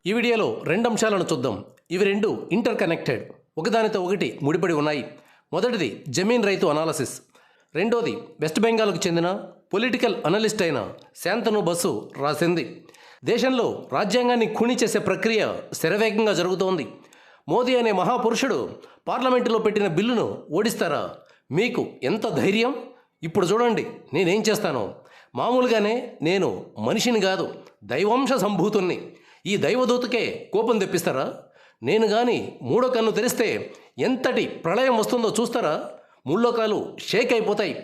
ఈ వీడియోలో రెండు అంశాలను చూద్దాం. ఇవి రెండు ఇంటర్ కనెక్టెడ్, ఒకదానితో ఒకటి ముడిపడి ఉన్నాయి. మొదటిది జమీన్ రైతు అనాలసిస్, రెండోది వెస్ట్ బెంగాల్కు చెందిన పొలిటికల్ అనలిస్ట్ అయిన శాంతను బసు రాసింది. దేశంలో రాజ్యాంగాన్ని ఖూనీ చేసే ప్రక్రియ శరవేగంగా జరుగుతోంది. మోదీ అనే మహాపురుషుడు పార్లమెంటులో పెట్టిన బిల్లును ఓడిస్తారా? మీకు ఎంత ధైర్యం? ఇప్పుడు చూడండి నేనేం చేస్తానో. మామూలుగానే నేను మనిషిని కాదు, దైవాంశ సంభూతుణ్ణి. ఈ దైవదూతకే కోపం తెప్పిస్తారా? నేను కానీ మూడో కన్ను తెరిస్తే ఎంతటి ప్రళయం వస్తుందో చూస్తారా? ముల్లోకాలు షేక్ అయిపోతాయి.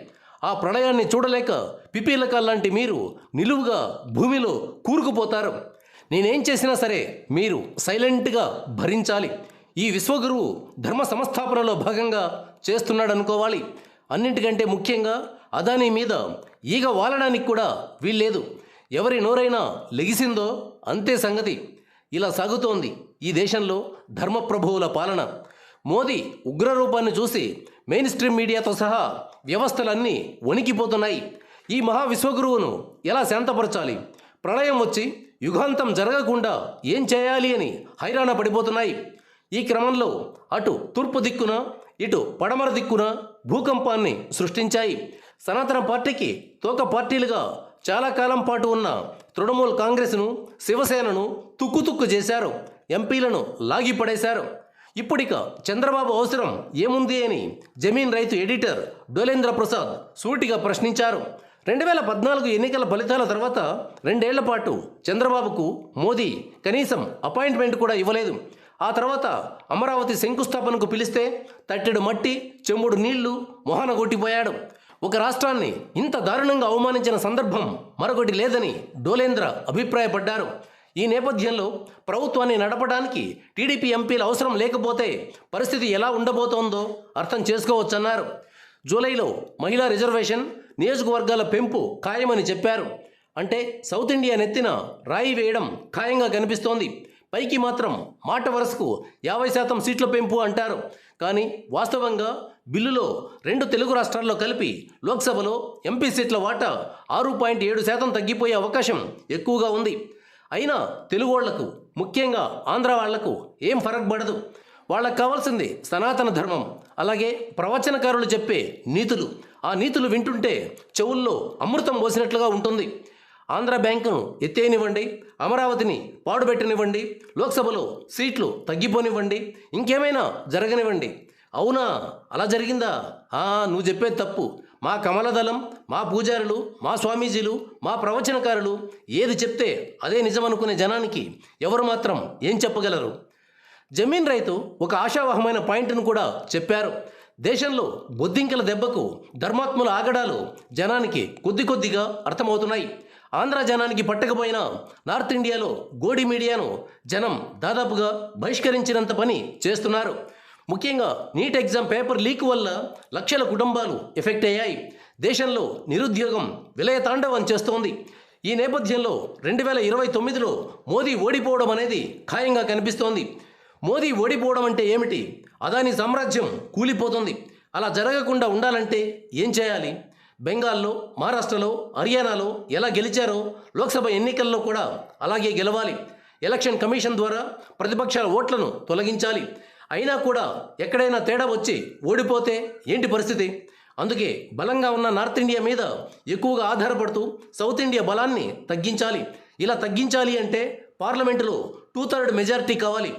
ఆ ప్రళయాన్ని చూడలేక పిపీలకాల్లాంటి మీరు నిలువుగా భూమిలో కూరుకుపోతారు. నేనేం చేసినా సరే మీరు సైలెంట్గా భరించాలి. ఈ విశ్వగురువు ధర్మ సంస్థాపనలో భాగంగా చేస్తున్నాడనుకోవాలి. అన్నింటికంటే ముఖ్యంగా అదానీ మీద ఈగ వాలడానికి కూడా వీల్లేదు. ఎవరి నోరైనా లెగిసిందో అంతే సంగతి. ఇలా సాగుతోంది ఈ దేశంలో ధర్మప్రభువుల పాలన. మోదీ ఉగ్రరూపాన్ని చూసి మెయిన్ స్ట్రీమ్ మీడియాతో సహా వ్యవస్థలన్నీ వణికిపోతున్నాయి. ఈ మహా విశ్వగురువును ఎలా శాంతపరచాలి? ప్రళయం వచ్చి యుగాంతం జరగకుండా ఏం చేయాలి అని హైరాణ పడిపోతున్నాయి. ఈ క్రమంలో అటు తూర్పు దిక్కున ఇటు పడమర దిక్కున భూకంపాన్ని సృష్టించాయి. సనాతన పార్టీకి తోక పార్టీలుగా చాలా కాలం పాటు ఉన్న తృణమూల్ కాంగ్రెస్ను, శివసేనను తుక్కు చేశారు. ఎంపీలను లాగిపడేశారు. ఇప్పుడిక చంద్రబాబు అవసరం ఏముంది అని జమీన్ రైతు ఎడిటర్ డోలేంద్ర ప్రసాద్ సూటిగా ప్రశ్నించారు. 2014 ఎన్నికల ఫలితాల తర్వాత 2 ఏళ్ల పాటు చంద్రబాబుకు మోదీ కనీసం అపాయింట్మెంట్ కూడా ఇవ్వలేదు. ఆ తర్వాత అమరావతి శంకుస్థాపనకు పిలిస్తే తట్టెడు మట్టి చెంబుడు నీళ్లు మొహాన కొట్టిపోయాడు. ఒక రాష్ట్రాన్ని ఇంత దారుణంగా అవమానించిన సందర్భం మరొకటి లేదని డోలేంద్ర అభిప్రాయపడ్డారు. ఈ నేపథ్యంలో ప్రభుత్వాన్ని నడపడానికి టీడీపీ ఎంపీల అవసరం లేకపోతే పరిస్థితి ఎలా ఉండబోతోందో అర్థం చేసుకోవచ్చన్నారు. జూలైలో మహిళా రిజర్వేషన్, నియోజకవర్గాల పెంపు ఖాయమని చెప్పారు. అంటే సౌత్ ఇండియా నెత్తిన రాయి వేయడం ఖాయంగా కనిపిస్తోంది. పైకి మాత్రం మాట వరుసకు 50% సీట్ల పెంపు అంటారు. కానీ వాస్తవంగా బిల్లులో 2 తెలుగు రాష్ట్రాల్లో కలిపి లోక్సభలో ఎంపీ సీట్ల వాటా 6.7% తగ్గిపోయే అవకాశం ఎక్కువగా ఉంది. అయినా తెలుగోళ్లకు, ముఖ్యంగా ఆంధ్ర వాళ్లకు ఏం ఫరక్ పడదు. వాళ్ళకు కావాల్సింది సనాతన ధర్మం, అలాగే ప్రవచనకారులు చెప్పే నీతులు. ఆ నీతులు వింటుంటే చెవుల్లో అమృతం పోసినట్లుగా ఉంటుంది. ఆంధ్ర బ్యాంకును ఎత్తేయనివ్వండి, అమరావతిని పాడుపెట్టనివ్వండి, లోక్సభలో సీట్లు తగ్గిపోనివ్వండి, ఇంకేమైనా జరగనివ్వండి. అవునా, అలా జరిగిందా? నువ్వు చెప్పేది తప్పు. మా కమలదళం, మా పూజారులు, మా స్వామీజీలు, మా ప్రవచనకారులు ఏది చెప్తే అదే నిజమనుకునే జనానికి ఎవరు మాత్రం ఏం చెప్పగలరు? జమీన్ రైతు ఒక ఆశావహమైన పాయింట్ను కూడా చెప్పారు. దేశంలో బొద్దింకల దెబ్బకు ధర్మాత్ముల ఆగడాలు జనానికి కొద్దిగా అర్థమవుతున్నాయి. ఆంధ్ర జనానికి పట్టకపోయినా నార్త్ ఇండియాలో గోడి మీడియాను జనం దాదాపుగా బహిష్కరించినంత పని చేస్తున్నారు. ముఖ్యంగా నీట్ ఎగ్జామ్ పేపర్ లీక్ వల్ల లక్షల కుటుంబాలు ఎఫెక్ట్ అయ్యాయి. దేశంలో నిరుద్యోగం విలయతాండవం చేస్తోంది. ఈ నేపథ్యంలో 2029లో మోదీ ఓడిపోవడం అనేది ఖాయంగా కనిపిస్తోంది. మోదీ ఓడిపోవడం అంటే ఏమిటి? అదానీ సామ్రాజ్యం కూలిపోతుంది. అలా జరగకుండా ఉండాలంటే ఏం చేయాలి? బెంగాల్లో, మహారాష్ట్రలో, హర్యానాలో ఎలా గెలిచారో లోక్సభ ఎన్నికల్లో కూడా అలాగే గెలవాలి. ఎలక్షన్ కమిషన్ ద్వారా ప్రతిపక్షాల ఓట్లను తొలగించాలి. అయినా కూడా ఎక్కడైనా తేడా వచ్చి ఓడిపోతే ఏంటి పరిస్థితి? అందుకే బలంగా ఉన్న నార్త్ ఇండియా మీద ఎక్కువగా ఆధారపడుతూ సౌత్ ఇండియా బలాన్ని తగ్గించాలి. ఇలా తగ్గించాలి అంటే పార్లమెంటులో 2/3 మెజారిటీ కావాలి.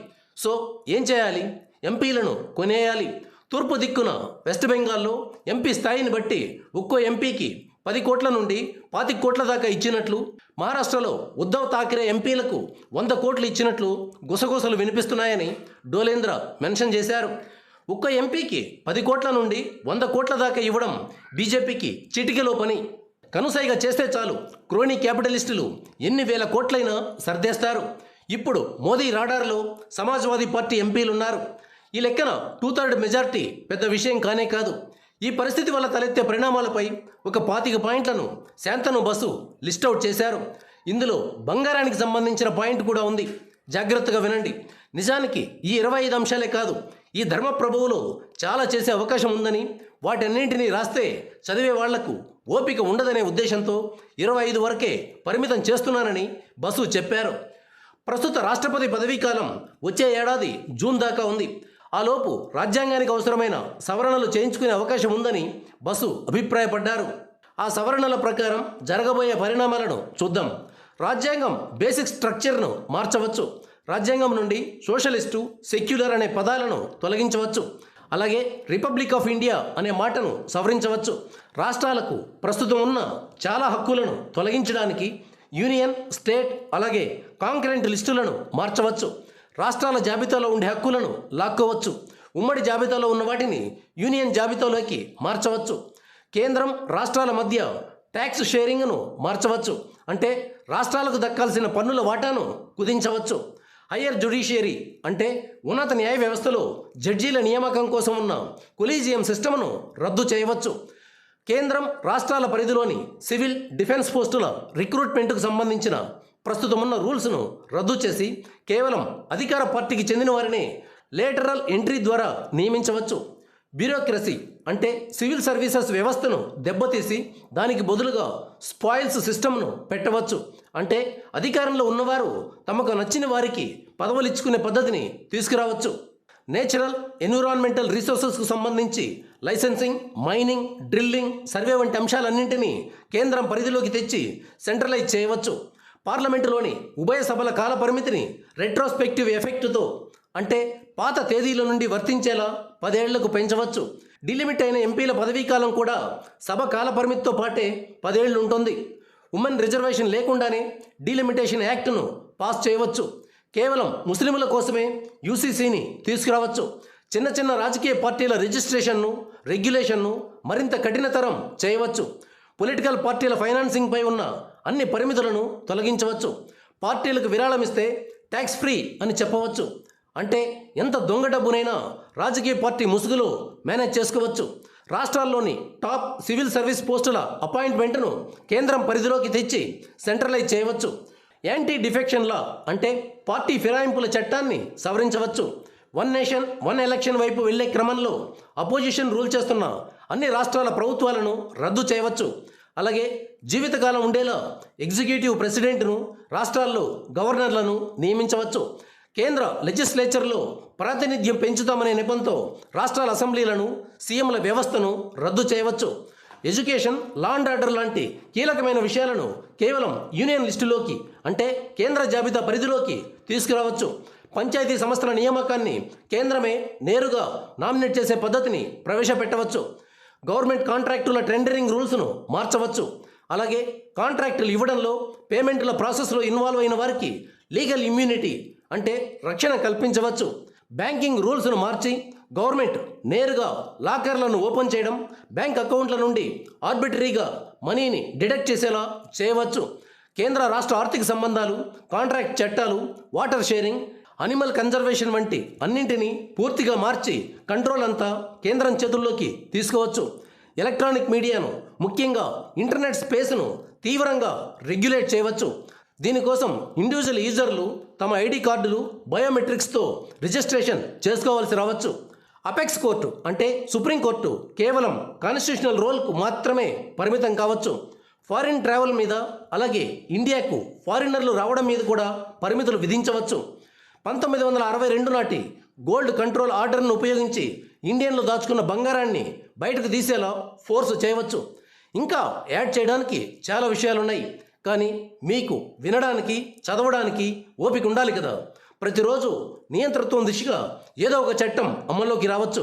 సో ఏం చేయాలి? ఎంపీలను కొనేయాలి. తూర్పు దిక్కున వెస్ట్ బెంగాల్లో ఎంపీ స్థాయిని బట్టి ఒక్కో ఎంపీకి 10 కోట్ల నుండి 25 కోట్ల దాకా ఇచ్చినట్లు, మహారాష్ట్రలో ఉద్ధవ్ ఠాక్రే ఎంపీలకు 100 కోట్లు ఇచ్చినట్లు గుసగుసలు వినిపిస్తున్నాయని డోలేంద్ర మెన్షన్ చేశారు. ఒక్కో ఎంపీకి 10 కోట్ల నుండి 100 కోట్ల దాకా ఇవ్వడం బీజేపీకి చిటికెలో పని. కనుసైగా చేస్తే చాలు క్రోనీ క్యాపిటలిస్టులు ఎన్ని వేల కోట్లైనా సర్దేస్తారు. ఇప్పుడు మోదీ రాడార్లో సమాజ్వాదీ పార్టీ ఎంపీలున్నారు. ఈ లెక్కన 2/3 మెజార్టీ పెద్ద విషయం కానే కాదు. ఈ పరిస్థితి వల్ల తలెత్తే పరిణామాలపై ఒక 25 పాయింట్లను శాంతను బసు లిస్టౌట్ చేశారు. ఇందులో బంగారానికి సంబంధించిన పాయింట్ కూడా ఉంది. జాగ్రత్తగా వినండి. నిజానికి ఈ 25 అంశాలే కాదు, ఈ ధర్మ ప్రభువులో చాలా చేసే అవకాశం ఉందని, వాటన్నింటినీ రాస్తే చదివే వాళ్లకు ఓపిక ఉండదనే ఉద్దేశంతో 25 వరకే పరిమితం చేస్తున్నానని బసు చెప్పారు. ప్రస్తుత రాష్ట్రపతి పదవీకాలం వచ్చే ఏడాది జూన్ దాకా ఉంది. ఆలోపు రాజ్యాంగానికి అవసరమైన సవరణలు చేయించుకునే అవకాశం ఉందని బసు అభిప్రాయపడ్డారు. ఆ సవరణల ప్రకారం జరగబోయే పరిణామాలను చూద్దాం. రాజ్యాంగం బేసిక్ స్ట్రక్చర్ను మార్చవచ్చు. రాజ్యాంగం నుండి సోషలిస్టు, సెక్యులర్ అనే పదాలను తొలగించవచ్చు. అలాగే రిపబ్లిక్ ఆఫ్ ఇండియా అనే మాటను సవరించవచ్చు. రాష్ట్రాలకు ప్రస్తుతం ఉన్న చాలా హక్కులను తొలగించడానికి యూనియన్, స్టేట్ అలాగే కాంకరెంట్ లిస్టులను మార్చవచ్చు. రాష్ట్రాల జాబితాలో ఉండే హక్కులను లాక్కోవచ్చు. ఉమ్మడి జాబితాలో ఉన్న వాటిని యూనియన్ జాబితాలోకి మార్చవచ్చు. కేంద్రం, రాష్ట్రాల మధ్య ట్యాక్స్ షేరింగ్ను మార్చవచ్చు. అంటే రాష్ట్రాలకు దక్కాల్సిన పన్నుల వాటాను కుదించవచ్చు. హయ్యర్ జ్యుడిషియరీ అంటే ఉన్నత న్యాయ వ్యవస్థలో జడ్జీల నియామకం కోసం ఉన్న కొలీజియం సిస్టమ్ను రద్దు చేయవచ్చు. కేంద్రం, రాష్ట్రాల పరిధిలోని సివిల్, డిఫెన్స్ పోస్టుల రిక్రూట్మెంట్కు సంబంధించిన ప్రస్తుతం ఉన్న రూల్స్ను రద్దు చేసి కేవలం అధికార పార్టీకి చెందిన వారిని లేటరల్ ఎంట్రీ ద్వారా నియమించవచ్చు. బ్యూరోక్రసీ అంటే సివిల్ సర్వీసెస్ వ్యవస్థను దెబ్బతీసి దానికి బదులుగా స్పాయిల్స్ సిస్టమ్ను పెట్టవచ్చు. అంటే అధికారంలో ఉన్నవారు తమకు నచ్చిన వారికి పదవులు ఇచ్చుకునే పద్ధతిని తీసుకురావచ్చు. నేచురల్, ఎన్విరాన్మెంటల్ రిసోర్సెస్కు సంబంధించి లైసెన్సింగ్, మైనింగ్, డ్రిల్లింగ్, సర్వే వంటి అంశాలన్నింటినీ కేంద్రం పరిధిలోకి తెచ్చి సెంట్రలైజ్ చేయవచ్చు. పార్లమెంటులోని ఉభయ సభల కాల పరిమితిని రెట్రోస్పెక్టివ్ ఎఫెక్టుతో అంటే పాత తేదీల నుండి వర్తించేలా 10 ఏళ్లకు పెంచవచ్చు. డిలిమిట్ అయిన ఎంపీల పదవీకాలం కూడా సభ కాల పరిమితితో పాటే 10 ఏళ్లు ఉంటుంది. ఉమెన్ రిజర్వేషన్ లేకుండానే డీలిమిటేషన్ యాక్ట్ను పాస్ చేయవచ్చు. కేవలం ముస్లింల కోసమే యూసీసీని తీసుకురావచ్చు. చిన్న చిన్న రాజకీయ పార్టీల రిజిస్ట్రేషన్ను, రెగ్యులేషన్ను మరింత కఠినతరం చేయవచ్చు. పొలిటికల్ పార్టీల ఫైనాన్సింగ్పై ఉన్న అన్ని పరిమితులను తొలగించవచ్చు. పార్టీలకు విరాళం ఇస్తే ట్యాక్స్ ఫ్రీ అని చెప్పవచ్చు. అంటే ఎంత దొంగ డబ్బునైనా రాజకీయ పార్టీ ముసుగులో మేనేజ్ చేసుకోవచ్చు. రాష్ట్రాల్లోని టాప్ సివిల్ సర్వీస్ పోస్టుల అపాయింట్మెంట్ను కేంద్రం పరిధిలోకి తెచ్చి సెంట్రలైజ్ చేయవచ్చు. యాంటీ డిఫెక్షన్ లా అంటే పార్టీ ఫిరాయింపుల చట్టాన్ని సవరించవచ్చు. వన్ నేషన్, వన్ ఎలక్షన్ వైపు వెళ్లే క్రమంలో అపోజిషన్ రూల్ చేస్తున్న అన్ని రాష్ట్రాల ప్రభుత్వాలను రద్దు చేయవచ్చు. అలాగే జీవితకాలం ఉండేలా ఎగ్జిక్యూటివ్ ప్రెసిడెంట్ను, రాష్ట్రాల్లో గవర్నర్లను నియమించవచ్చు. కేంద్ర లెజిస్లేచర్లో ప్రాతినిధ్యం పెంచుతామనే నెపంతో రాష్ట్రాల అసెంబ్లీలను, సీఎంల వ్యవస్థను రద్దు చేయవచ్చు. ఎడ్యుకేషన్, లా అండ్ ఆర్డర్ లాంటి కీలకమైన విషయాలను కేవలం యూనియన్ లిస్టులోకి అంటే కేంద్ర జాబితా పరిధిలోకి తీసుకురావచ్చు. పంచాయతీ సంస్థల నియామకాన్ని కేంద్రమే నేరుగా నామినేట్ చేసే పద్ధతిని ప్రవేశపెట్టవచ్చు. గవర్నమెంట్ కాంట్రాక్టుల టెండరింగ్ రూల్స్ను మార్చవచ్చు. అలాగే కాంట్రాక్టులు ఇవ్వడంలో, పేమెంట్ల ప్రాసెస్లో ఇన్వాల్వ్ అయిన వారికి లీగల్ ఇమ్యూనిటీ అంటే రక్షణ కల్పించవచ్చు. బ్యాంకింగ్ రూల్స్ను మార్చి గవర్నమెంట్ నేరుగా లాకర్లను ఓపెన్ చేయడం, బ్యాంక్ అకౌంట్ల నుండి ఆర్బిటరీగా మనీని డిడక్ట్ చేసేలా చేయవచ్చు. కేంద్ర రాష్ట్ర ఆర్థిక సంబంధాలు, కాంట్రాక్ట్ చట్టాలు, వాటర్ షేరింగ్, అనిమల్ కన్జర్వేషన్ వంటి అన్నింటినీ పూర్తిగా మార్చి కంట్రోల్ అంతా కేంద్రం చేతుల్లోకి తీసుకోవచ్చు. ఎలక్ట్రానిక్ మీడియాను, ముఖ్యంగా ఇంటర్నెట్ స్పేస్ను తీవ్రంగా రెగ్యులేట్ చేయవచ్చు. దీనికోసం ఇండివిజువల్ యూజర్లు తమ ఐడి కార్డులు, బయోమెట్రిక్స్తో రిజిస్ట్రేషన్ చేసుకోవాల్సి రావచ్చు. అపెక్స్ కోర్టు అంటే సుప్రీంకోర్టు కేవలం కాన్స్టిట్యూషనల్ రోల్కు మాత్రమే పరిమితం కావచ్చు. ఫారిన్ ట్రావెల్ మీద, అలాగే ఇండియాకు ఫారినర్లు రావడం మీద కూడా పరిమితులు విధించవచ్చు. 1962 నాటి గోల్డ్ కంట్రోల్ ఆర్డర్ను ఉపయోగించి ఇండియన్లు దాచుకున్న బంగారాన్ని బయటకు తీసేలా ఫోర్స్ చేయవచ్చు. ఇంకా యాడ్ చేయడానికి చాలా విషయాలున్నాయి. కానీ మీకు వినడానికి, చదవడానికి ఓపిక ఉండాలి కదా. ప్రతిరోజు నియంతృత్వం దిశగా ఏదో ఒక చట్టం అమల్లోకి రావచ్చు.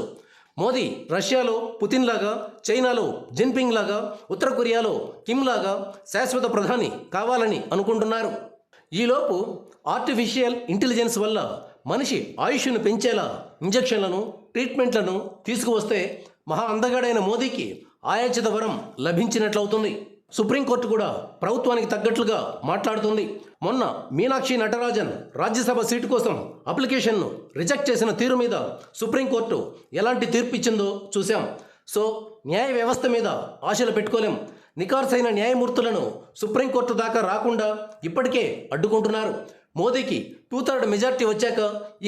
మోదీ రష్యాలో పుతిన్ లాగా, చైనాలో జిన్పింగ్ లాగా, ఉత్తర కొరియాలో కిమ్ లాగా శాశ్వత ప్రధాని కావాలని అనుకుంటున్నారు. ఈలోపు ఆర్టిఫిషియల్ ఇంటెలిజెన్స్ వల్ల మనిషి ఆయుష్ను పెంచేలా ఇంజెక్షన్లను, ట్రీట్మెంట్లను తీసుకువస్తే మహా అందగాడైన మోదీకి ఆయాచిత వరం లభించినట్లవుతుంది. సుప్రీంకోర్టు కూడా ప్రభుత్వానికి తగ్గట్లుగా మాట్లాడుతుంది. మొన్న మీనాక్షి నటరాజన్ రాజ్యసభ సీటు కోసం అప్లికేషన్ను రిజెక్ట్ చేసిన తీరు మీద సుప్రీంకోర్టు ఎలాంటి తీర్పు ఇచ్చిందో చూశాం. సో న్యాయ వ్యవస్థ మీద ఆశలు పెట్టుకోలేం. నికార్సైన న్యాయమూర్తులను సుప్రీంకోర్టు దాకా రాకుండా ఇప్పటికే అడ్డుకుంటున్నారు. మోదీకి 2/3 మెజార్టీ వచ్చాక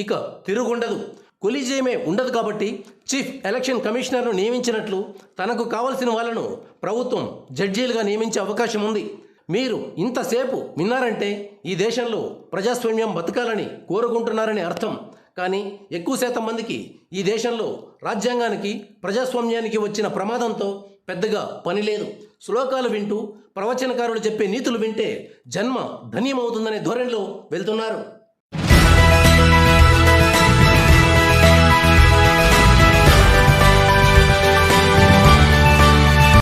ఇక తిరుగుండదు. కొలీజియమే ఉండదు కాబట్టి చీఫ్ ఎలక్షన్ కమిషనర్ను నియమించినట్లు తనకు కావలసిన వాళ్ళను ప్రభుత్వం జడ్జీలుగా నియమించే అవకాశం ఉంది. మీరు ఇంతసేపు విన్నారంటే ఈ దేశంలో ప్రజాస్వామ్యం బతకాలని కోరుకుంటున్నారని అర్థం. కానీ ఎక్కువ శాతం మందికి ఈ దేశంలో రాజ్యాంగానికి ప్రజాస్వామ్యానికి వచ్చిన ప్రమాదంతో పెద్దగా పని లేదు. శ్లోకాలు వింటూ ప్రవచనకారులు చెప్పే నీతులు వింటే జన్మ ధన్యమవుతుందనే ధోరణిలో వెళ్తున్నారు.